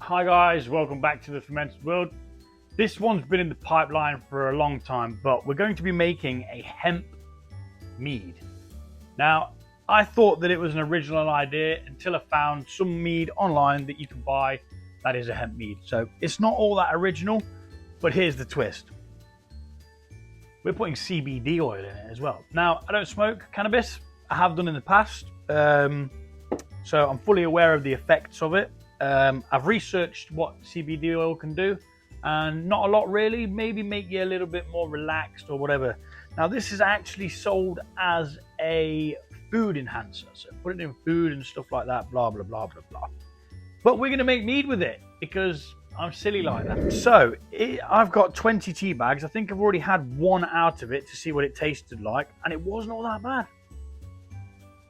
Hi guys, welcome back to the fermented world. This one's been in the pipeline for a long time, but we're going to be making a hemp mead. Now, I thought that it was an original idea until I found some mead online that you can buy that is a hemp mead. So it's not all that original, but here's the twist. We're putting CBD oil in it as well. Now, I don't smoke cannabis. I have done in the past, so I'm fully aware of the effects of it. I've researched what CBD oil can do, and not a lot really. Maybe make you a little bit more relaxed or whatever. Now, this is actually sold as a food enhancer, so put it in food and stuff like that, blah blah blah blah blah. But we're going to make mead with it because I'm silly like that. So I've got 20 tea bags. I think I've already had one out of it to see what it tasted like, and it wasn't all that bad.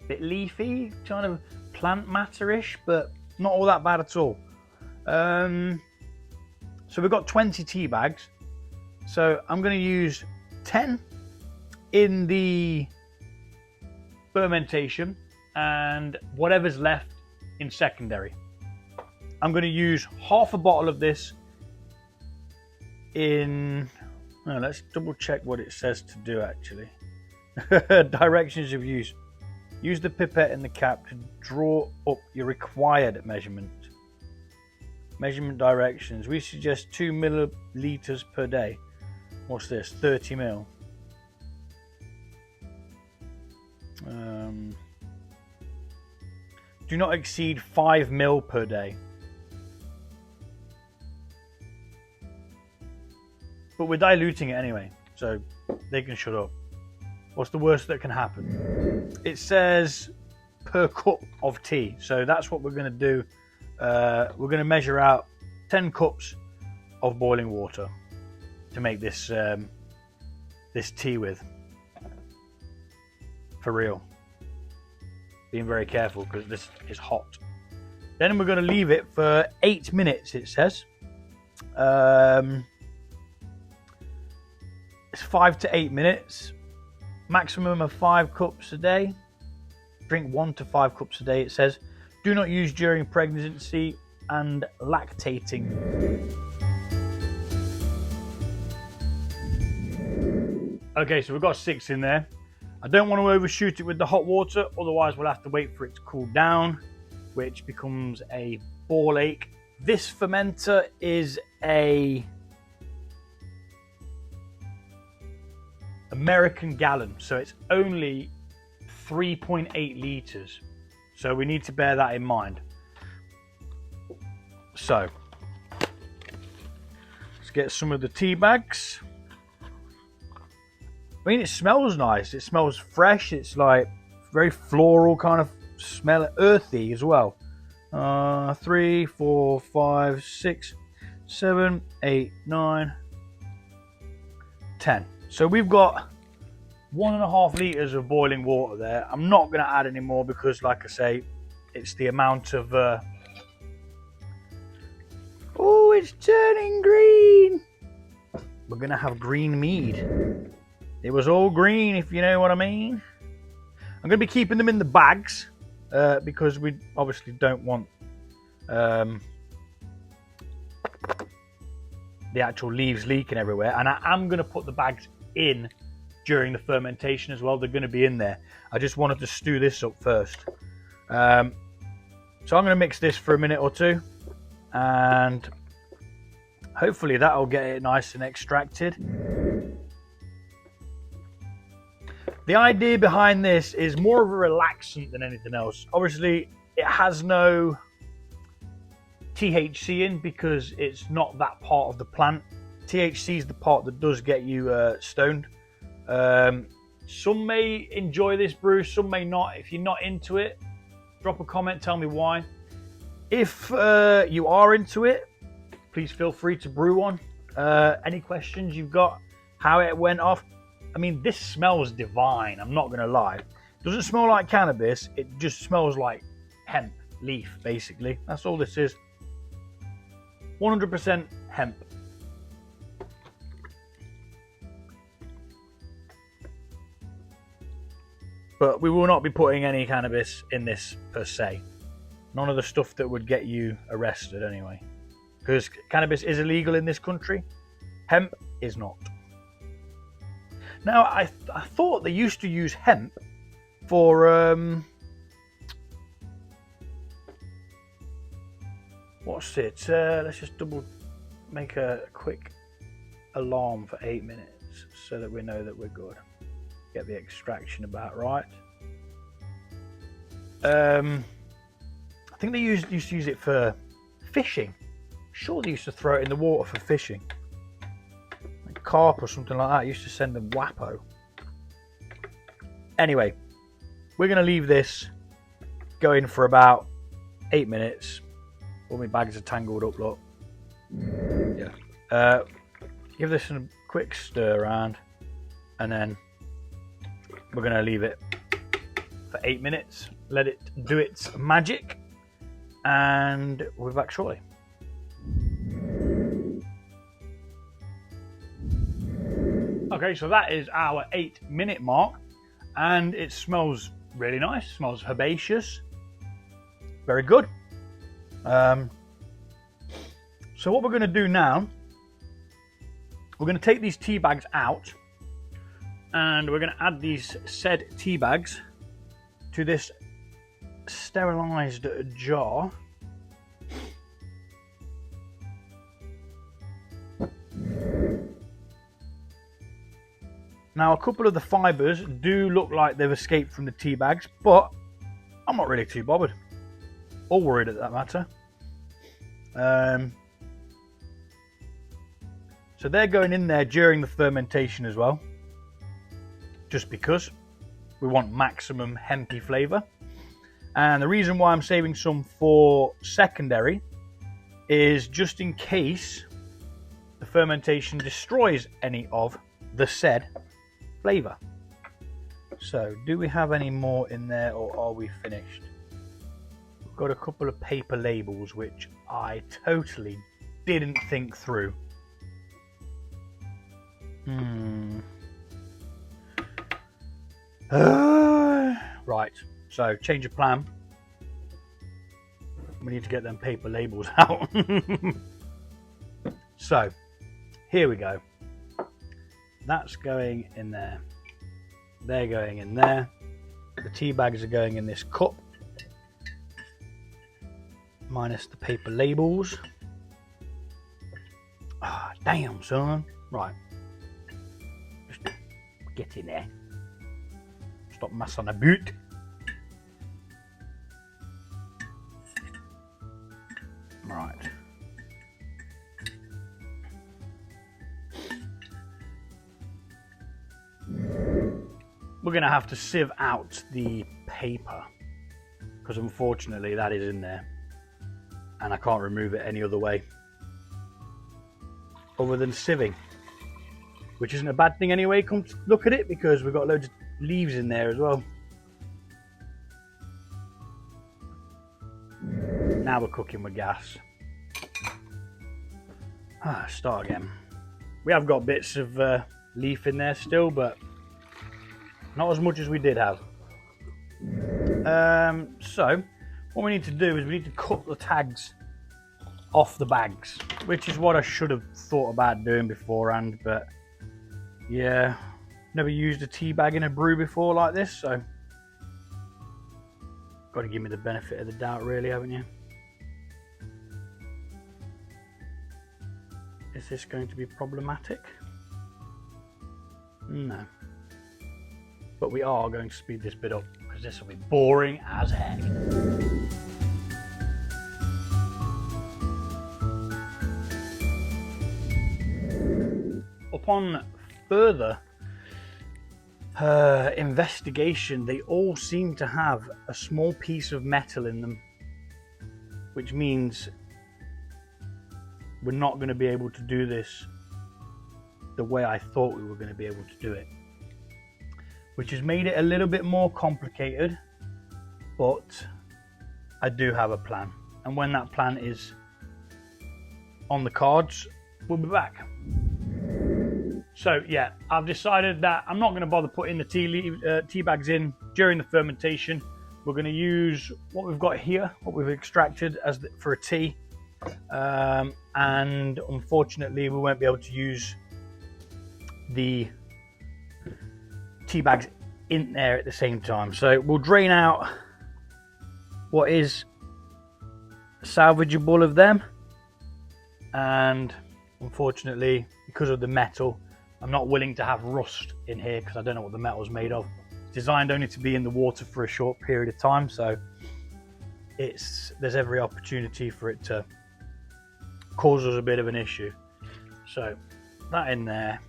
Bit leafy, kind of plant matter-ish, but not all that bad at all. So we've got 20 tea bags. So I'm going to use 10 in the fermentation and whatever's left in secondary. I'm going to use half a bottle of this in... Oh, let's double check what it says to do actually. Directions of use. Use the pipette in the cap to draw up your required measurement. Measurement directions. We suggest 2 milliliters per day. What's this? 30 mil. Do not exceed 5 mil per day. But we're diluting it anyway, so they can shut up. What's the worst that can happen? It says per cup of tea, so that's what we're going to do. We're going to measure out 10 cups of boiling water to make this this tea with. For real. Being very careful because this is hot. Then we're going to leave it for 8 minutes, it says. It's 5 to 8 minutes. Maximum of 5 cups a day. Drink 1 to 5 cups a day, it says. Do not use during pregnancy and lactating. Okay, so we've got 6 in there. I don't want to overshoot it with the hot water, otherwise we'll have to wait for it to cool down, which becomes a ball ache. This fermenter is a American gallon, so it's only 3.8 liters, so we need to bear that in mind. So let's get some of the tea bags. I mean, it smells nice, it smells fresh, it's like very floral kind of smell, earthy as well. 3, 4, 5, 6, 7, 8, 9, 10. So we've got 1.5 liters of boiling water there. I'm not going to add any more because, like I say, it's the amount of... Oh, it's turning green! We're going to have green mead. It was all green, if you know what I mean. I'm going to be keeping them in the bags because we obviously don't want the actual leaves leaking everywhere. And I am going to put the bags in during the fermentation as well. They're going to be in there. I just wanted to stew this up first. So I'm going to mix this for a minute or two, and hopefully that'll get it nice and extracted. The idea behind this is more of a relaxant than anything else. Obviously, it has no THC in because it's not that part of the plant. THC is the part that does get you stoned. Some may enjoy this brew, some may not. If you're not into it, drop a comment, tell me why. If you are into it, please feel free to brew one. Any questions you've got, how it went off. I mean, this smells divine, I'm not going to lie. It doesn't smell like cannabis, it just smells like hemp leaf, basically. That's all this is. 100% hemp. But we will not be putting any cannabis in this per se. None of the stuff that would get you arrested anyway. because cannabis is illegal in this country. Hemp is not. Now, I thought they used to use hemp for what's it? Let's just make a quick alarm for 8 minutes so that we know that we're good. Get the extraction about right. I think they used to use it for fishing. Sure, they used to throw it in the water for fishing. Like carp or something like that. Used to send them wappo. Anyway, we're going to leave this going for about 8 minutes. All my bags are tangled up, look. Yeah. Give this a quick stir around, and then we're going to leave it for 8 minutes. Let it do its magic, and we'll be back shortly. Okay, so that is our 8-minute mark, and it smells really nice. Smells herbaceous. Very good. So what we're going to do now, we're going to take these tea bags out, and we're going to add these said tea bags to this sterilized jar. Now, a couple of the fibers do look like they've escaped from the tea bags, but I'm not really too bothered or worried at that matter. So they're going in there during the fermentation as well, just because we want maximum hempy flavour. And the reason why I'm saving some for secondary is just in case the fermentation destroys any of the said flavour. So do we have any more in there, or are we finished? We've got a couple of paper labels which I totally didn't think through. Right, so change of plan. We need to get them paper labels out. So here we go. That's going in there. They're going in there. The tea bags are going in this cup, minus the paper labels. Ah, damn, son. Right. Just get in there. Stop messing about. Right. We're going to have to sieve out the paper, because unfortunately that is in there and I can't remove it any other way other than sieving, which isn't a bad thing anyway. Come to look at it, because we've got loads of leaves in there as well. Now we're cooking with gas. Start again. We have got bits of leaf in there still, but not as much as we did have. So what we need to do is we need to cut the tags off the bags, which is what I should have thought about doing beforehand, but yeah, never used a tea bag in a brew before like this, so got to give me the benefit of the doubt, really, haven't you? Is this going to be problematic? No. But we are going to speed this bit up, because this will be boring as heck. Upon further investigation, they all seem to have a small piece of metal in them, which means we're not going to be able to do this the way I thought we were going to be able to do it, which has made it a little bit more complicated, but I do have a plan, and when that plan is on the cards, we'll be back. So yeah, I've decided that I'm not going to bother putting the tea bags in during the fermentation. We're going to use what we've got here, what we've extracted for a tea, and unfortunately we won't be able to use the tea bags in there at the same time. So we'll drain out what is salvageable of them, and unfortunately because of the metal, I'm not willing to have rust in here because I don't know what the metal's made of. It's designed only to be in the water for a short period of time, so there's every opportunity for it to cause us a bit of an issue. So that in there.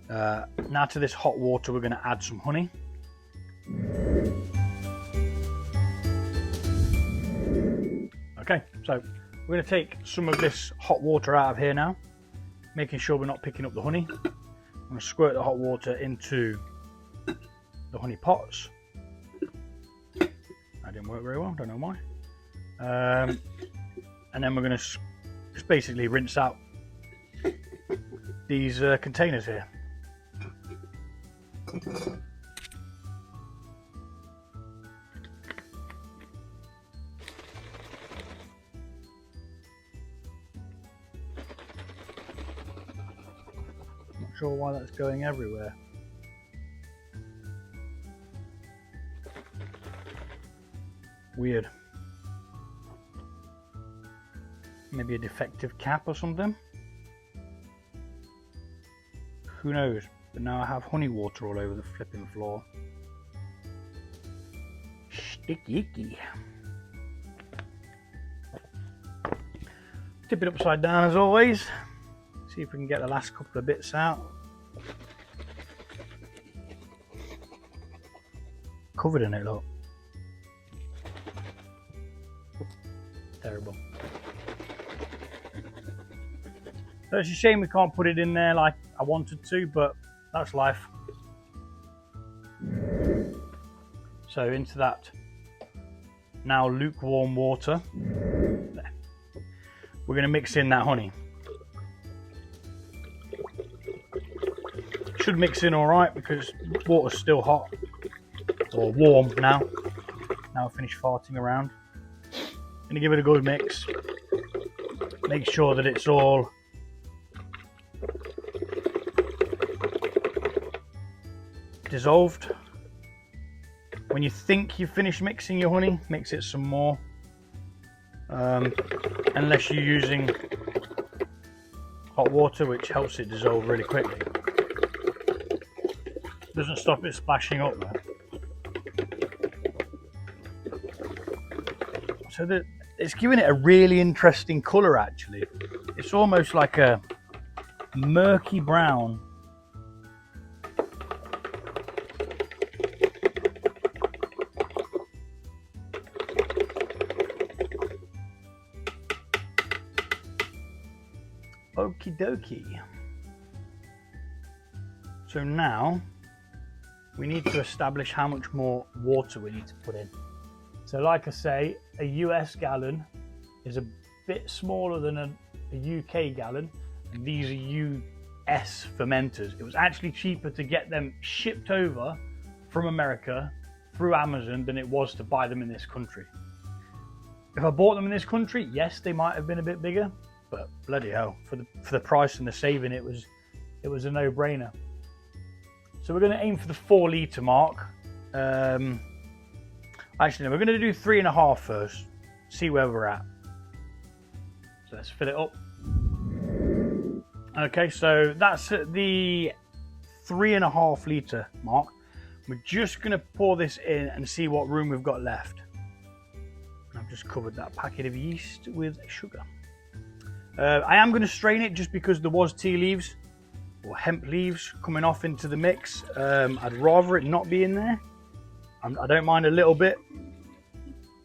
Now to this hot water we're going to add some honey. Okay, so we're going to take some of this hot water out of here now, making sure we're not picking up the honey. I'm going to squirt the hot water into the honey pots. That didn't work very well, don't know why. And then we're going to just basically rinse out these containers here. Not sure why that's going everywhere. Weird. Maybe a defective cap or something. Who knows? But now I have honey water all over the flipping floor. Sticky icky. Tip it upside down as always. See if we can get the last couple of bits out. Covered in it, look. Terrible. So it's a shame we can't put it in there like I wanted to, but that's life. So into that now lukewarm water, there. We're going to mix in that honey. Should mix in all right because water's still hot or warm now. Now I've finished farting around. Going to give it a good mix. Make sure that it's all dissolved. When you think you've finished mixing your honey, mix it some more. Unless you're using hot water, which helps it dissolve really quickly. Doesn't stop it splashing up though. So it's giving it a really interesting colour actually. It's almost like a murky brown. Okie dokie. So now we need to establish how much more water we need to put in. So like I say, a US gallon is a bit smaller than a UK gallon, and these are US fermenters. It was actually cheaper to get them shipped over from America through Amazon than it was to buy them in this country. If I bought them in this country, yes, they might have been a bit bigger, but bloody hell, for the price and the saving, it was a no-brainer. So we're going to aim for the 4 litre mark. Actually, no, we're going to do 3.5 first. See where we're at. So let's fill it up. Okay, so that's at the 3.5 litre mark. We're just going to pour this in and see what room we've got left. I've just covered that packet of yeast with sugar. I am going to strain it just because there was tea leaves or hemp leaves coming off into the mix. I'd rather it not be in there. I don't mind a little bit.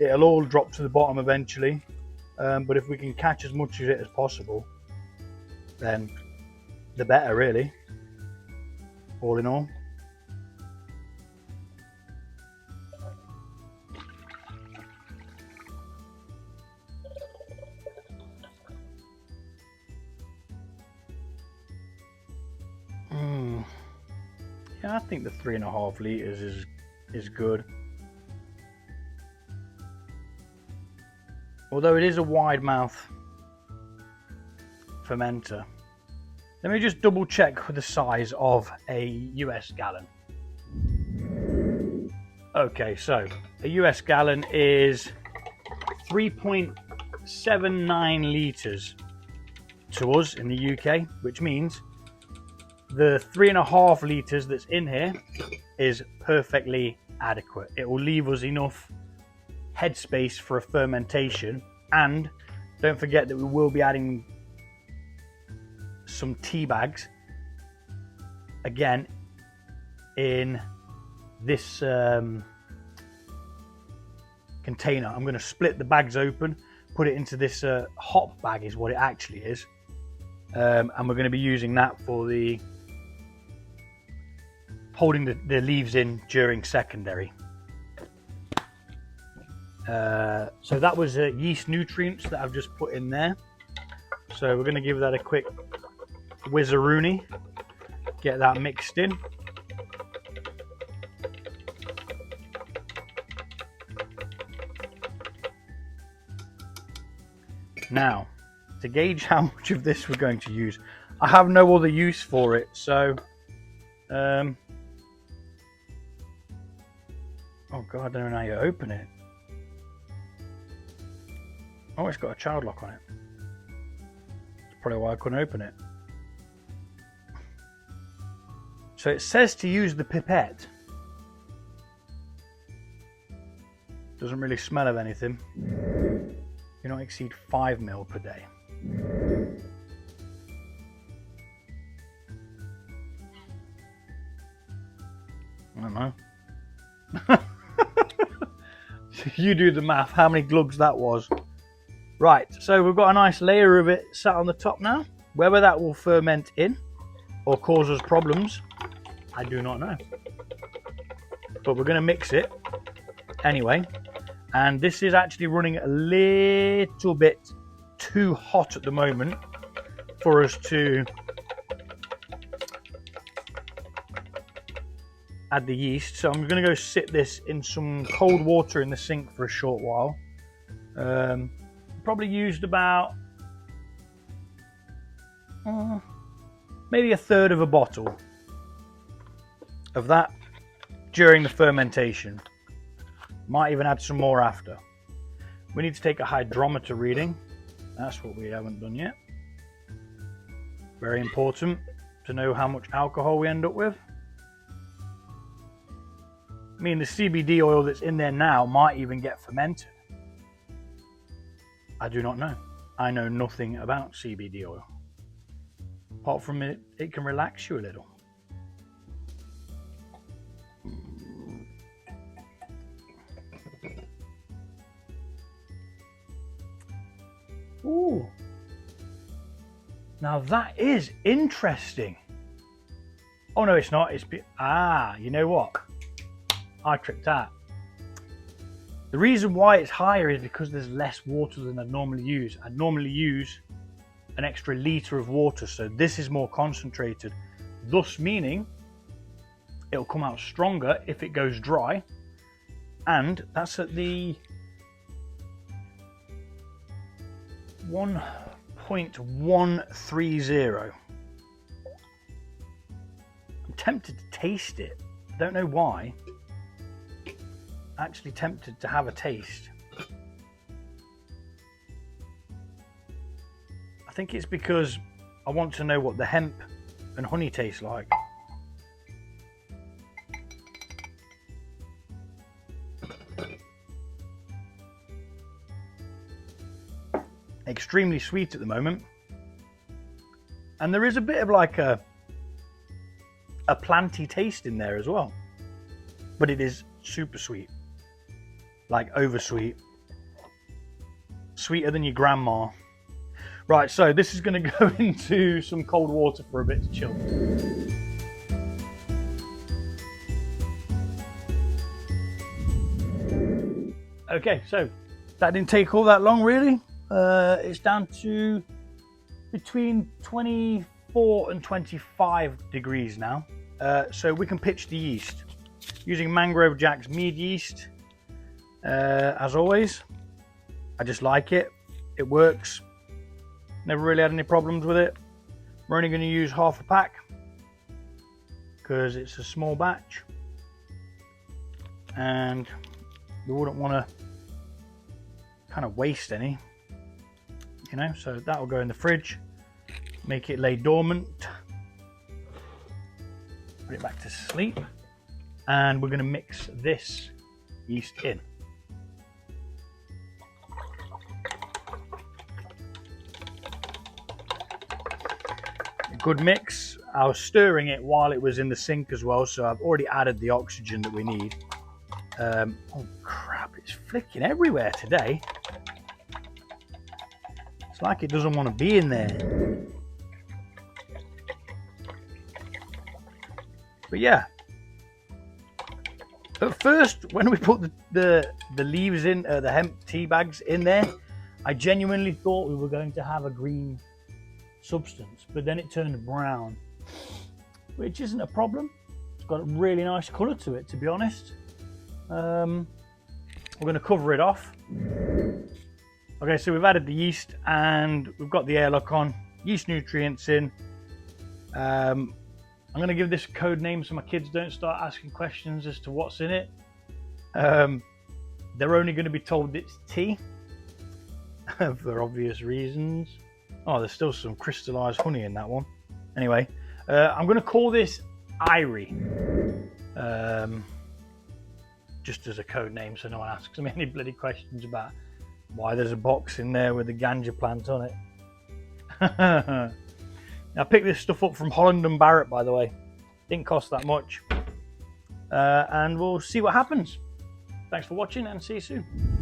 It'll all drop to the bottom eventually. But if we can catch as much of it as possible, then the better really, all in all. Yeah, I think the 3.5 litres is good. although it is a wide mouth fermenter. Let me just double check with the size of a US gallon. Okay, so a US gallon is 3.79 litres to us in the UK, which means the 3.5 litres that's in here is perfectly adequate. It will leave us enough headspace for a fermentation, and don't forget that we will be adding some tea bags again in this container. I'm going to split the bags open, put it into this hop bag is what it actually is, and we're going to be using that for the holding the leaves in during secondary. So that was yeast nutrients that I've just put in there, so we're going to give that a quick whizzaroony, get that mixed in. Now, to gauge how much of this we're going to use, I have no other use for it, so oh god, I don't know how you open it. Oh, it's got a child lock on it. That's probably why I couldn't open it. So it says to use the pipette. Doesn't really smell of anything. Do not exceed 5 ml per day. I don't know. You do the math, how many glugs that was. Right, so we've got a nice layer of it sat on the top now. Whether that will ferment in or cause us problems, I do not know. But we're going to mix it anyway. And this is actually running a little bit too hot at the moment for us to add the yeast. So I'm going to go sit this in some cold water in the sink for a short while. Probably used about maybe a third of a bottle of that during the fermentation. Might even add some more after. We need to take a hydrometer reading. That's what we haven't done yet. Very important to know how much alcohol we end up with. I mean, the CBD oil that's in there now might even get fermented. I do not know. I know nothing about CBD oil. Apart from it can relax you a little. Ooh. Now that is interesting. Oh no, it's not. It's you know what? I tricked out. The reason why it's higher is because there's less water than I'd normally use. I'd normally use an extra litre of water, so this is more concentrated, thus meaning it'll come out stronger if it goes dry, and that's at the 1.130. I'm tempted to taste it. I don't know why. Actually tempted to have a taste. I think it's because I want to know what the hemp and honey taste like. Extremely sweet at the moment, and there is a bit of like a planty taste in there as well, but it is super sweet. Like over sweet, sweeter than your grandma. Right, so this is going to go into some cold water for a bit to chill. Okay, so that didn't take all that long really. It's down to between 24 and 25 degrees now. So we can pitch the yeast using Mangrove Jack's mead yeast. As always, I just like it. It works. Never really had any problems with it. We're only going to use half a pack because it's a small batch, and we wouldn't want to kind of waste any, you know. So that will go in the fridge, make it lay dormant, put it back to sleep, and we're going to mix this yeast in. Good mix. I was stirring it while it was in the sink as well, so I've already added the oxygen that we need. Oh crap, it's flicking everywhere today. It's like it doesn't want to be in there. But yeah, at first when we put the leaves in, the hemp tea bags in there, I genuinely thought we were going to have a green substance, but then it turned brown, which isn't a problem. It's got a really nice colour to it, to be honest. We're going to cover it off. Okay, so we've added the yeast and we've got the airlock on, yeast nutrients in. I'm going to give this a code name so my kids don't start asking questions as to what's in it. They're only going to be told it's tea for obvious reasons. Oh, there's still some crystallized honey in that one. Anyway, I'm going to call this Irie, just as a code name so no one asks me any bloody questions about why there's a box in there with a ganja plant on it. I picked this stuff up from Holland and Barrett, by the way. Didn't cost that much. And we'll see what happens. Thanks for watching and see you soon.